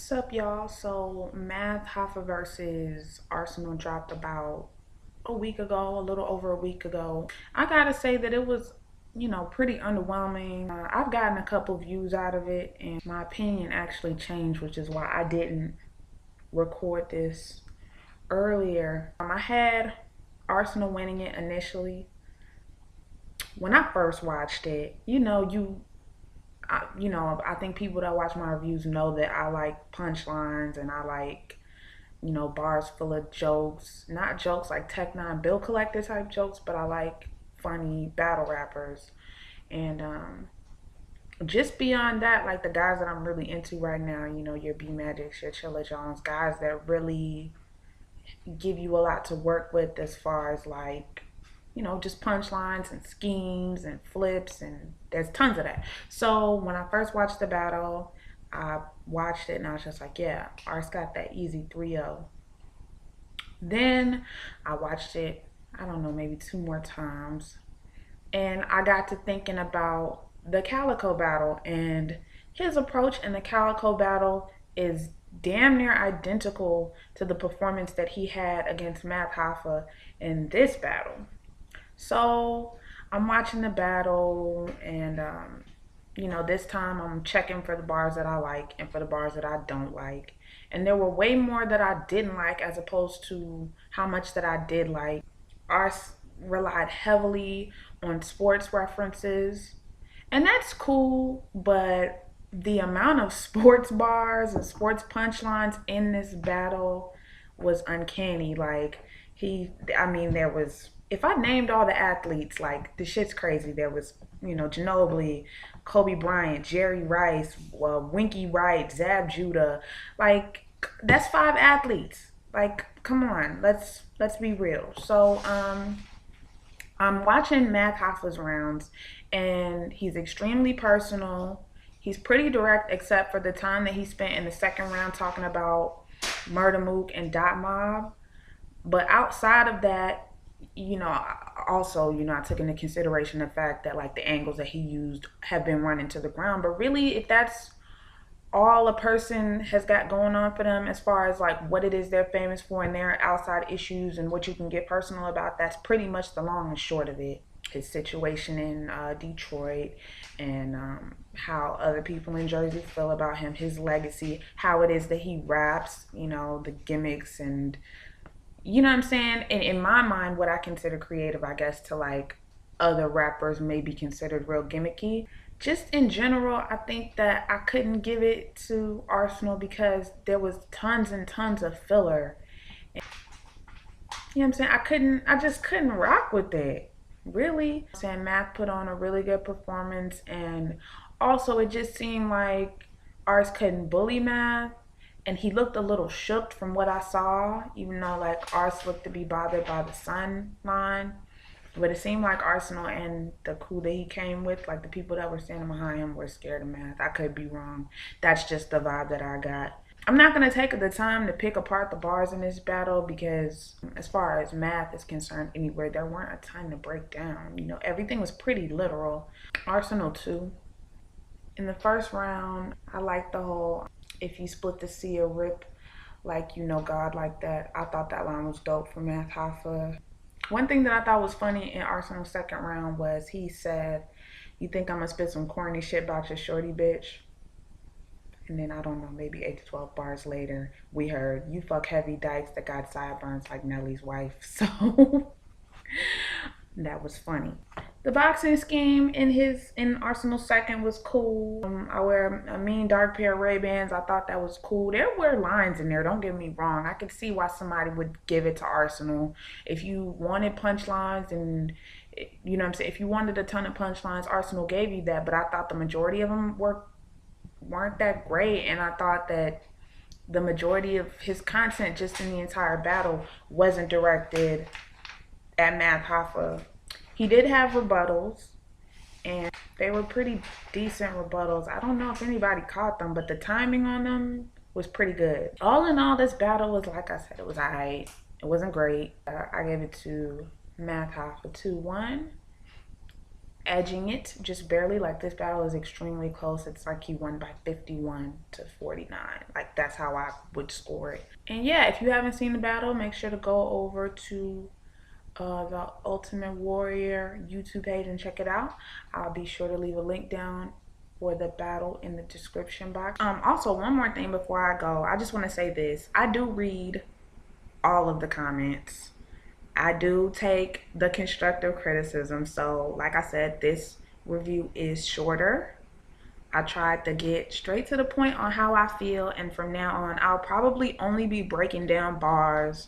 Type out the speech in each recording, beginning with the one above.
What's up, y'all? So, Math Hoffa versus Arsenal dropped about a week ago, a little over a week ago. I gotta say that it was, pretty underwhelming. I've gotten a couple views out of it, and my opinion actually changed, which is why I didn't record this earlier. I had Arsenal winning it initially. When I first watched it, I think people that watch my reviews know that I like punchlines and I like, bars full of jokes. Not jokes like Tech Nine Bill Collector type jokes, but I like funny battle rappers. And just beyond that, like the guys that I'm really into right now, your B Magics, your Chilla Jones, guys that really give you a lot to work with as far as like just punchlines and schemes and flips, and there's tons of that. So when I first watched the battle, I watched it and I was just like, yeah, Ars got that easy 3-0. Then I watched it, I don't know, maybe two more times, and I got to thinking about the Calico battle, and his approach in the Calico battle is damn near identical to the performance that he had against Math Hoffa in this battle. So I'm watching the battle, and this time I'm checking for the bars that I like and for the bars that I don't like. And there were way more that I didn't like as opposed to how much that I did like. Ars relied heavily on sports references, and that's cool, but the amount of sports bars and sports punchlines in this battle was uncanny. Like, there was, if I named all the athletes, like, the shit's crazy. There was, Ginobili, Kobe Bryant, Jerry Rice, Winky Wright, Zab Judah. Like, that's 5 athletes. Like, come on, let's be real. So, I'm watching Math Hoffa's rounds, and he's extremely personal. He's pretty direct, except for the time that he spent in the second round talking about Murder Mook and Dot Mob. But outside of that, I took into consideration the fact that like the angles that he used have been run into the ground. But really, if that's all a person has got going on for them as far as like what it is they're famous for and their outside issues and what you can get personal about, that's pretty much the long and short of it. His situation in Detroit, and how other people in Jersey feel about him, his legacy, how it is that he raps, the gimmicks, and you know what I'm saying? And in my mind, what I consider creative, I guess, to like other rappers may be considered real gimmicky. Just in general, I think that I couldn't give it to Arsenal because there was tons and tons of filler. You know what I'm saying? I just couldn't rock with it. Really. I'm saying Math put on a really good performance, and also it just seemed like Ars couldn't bully Math, and he looked a little shook from what I saw, even though like Ars looked to be bothered by the sun line. But it seemed like Arsenal and the crew that he came with, like the people that were standing behind him, were scared of Math. I could be wrong. That's just the vibe that I got. I'm not going to take the time to pick apart the bars in this battle because as far as Math is concerned anywhere, there weren't a ton to break down. Everything was pretty literal. Arsenal too. In the first round, I liked the whole, if you split the sea or rip like God like that. I thought that line was dope from Math Hoffa. One thing that I thought was funny in Arsenal's second round was he said, "You think I'm gonna spit some corny shit about your shorty, bitch?" And then I don't know, maybe 8 to 12 bars later, we heard, "You fuck heavy dykes that got sideburns like Nelly's wife." So that was funny. The boxing scheme in Arsenal's second was cool. I wear a mean dark pair of Ray-Bans. I thought that was cool. There were lines in there, don't get me wrong. I could see why somebody would give it to Arsenal. If you wanted punchlines and, you know what I'm saying, if you wanted a ton of punchlines, Arsenal gave you that. But I thought the majority of them weren't that great. And I thought that the majority of his content just in the entire battle wasn't directed at Math Hoffa. He did have rebuttals, and they were pretty decent rebuttals. I don't know if anybody caught them, but the timing on them was pretty good. All in all, this battle was, like I said, it was alright. It wasn't great. I gave it to Math Hoffa 2-1. edging it just barely. Like this battle is extremely close. It's like he won by 51-49. Like that's how I would score it. And yeah, if you haven't seen the battle, make sure to go over to the Ultimate Warrior YouTube page and check it out. I'll be sure to leave a link down for the battle in the description box. Also, one more thing before I go, I just want to say this. I do read all of the comments. I do take the constructive criticism. So like I said, this review is shorter. I tried to get straight to the point on how I feel, and from now on I'll probably only be breaking down bars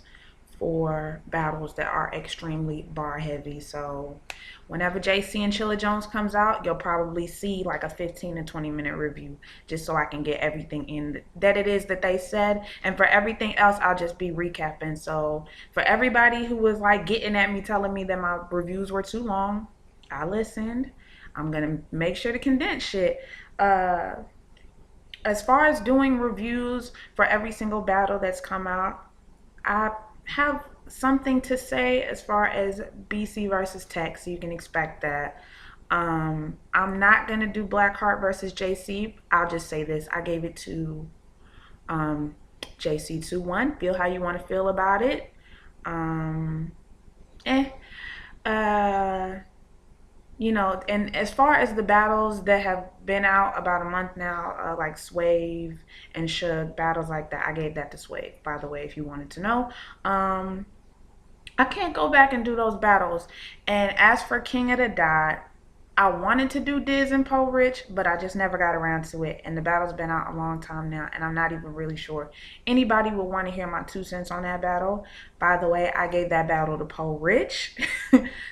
for battles that are extremely bar heavy. So whenever JC and Chilla Jones comes out, you'll probably see like a 15 to 20 minute review, just so I can get everything in that it is that they said. And for everything else, I'll just be recapping. So for everybody who was like getting at me, telling me that my reviews were too long, I listened. I'm gonna make sure to condense shit. As far as doing reviews for every single battle that's come out, I have something to say as far as BC versus Tech, so you can expect that. I'm not gonna do Blackheart versus JC. I'll just say this: I gave it to JC 2-1. Feel how you want to feel about it. Eh. You know, and as far as the battles that have been out about a month now, like Swave and Suge, battles like that, I gave that to Swave, by the way, if you wanted to know. I can't go back and do those battles. And as for King of the Dot, I wanted to do Diz and Poe Rich, but I just never got around to it. And the battle's been out a long time now, and I'm not even really sure anybody will want to hear my 2 cents on that battle. By the way, I gave that battle to Poe Rich.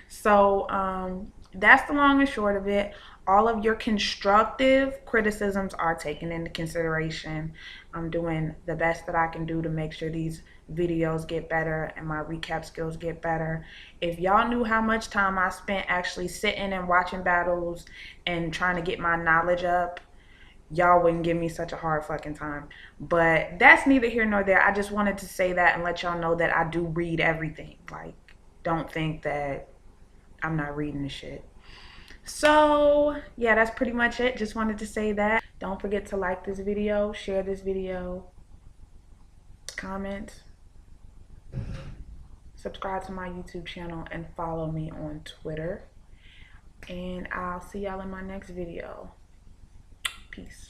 So, that's the long and short of it. All of your constructive criticisms are taken into consideration. I'm doing the best that I can do to make sure these videos get better and my recap skills get better. If y'all knew how much time I spent actually sitting and watching battles and trying to get my knowledge up, y'all wouldn't give me such a hard fucking time. But that's neither here nor there. I just wanted to say that and let y'all know that I do read everything. Like, don't think that I'm not reading the shit. So yeah, that's pretty much it. Just wanted to say that. Don't forget to like this video, share this video, comment, subscribe to my YouTube channel, and follow me on Twitter. And I'll see y'all in my next video. Peace.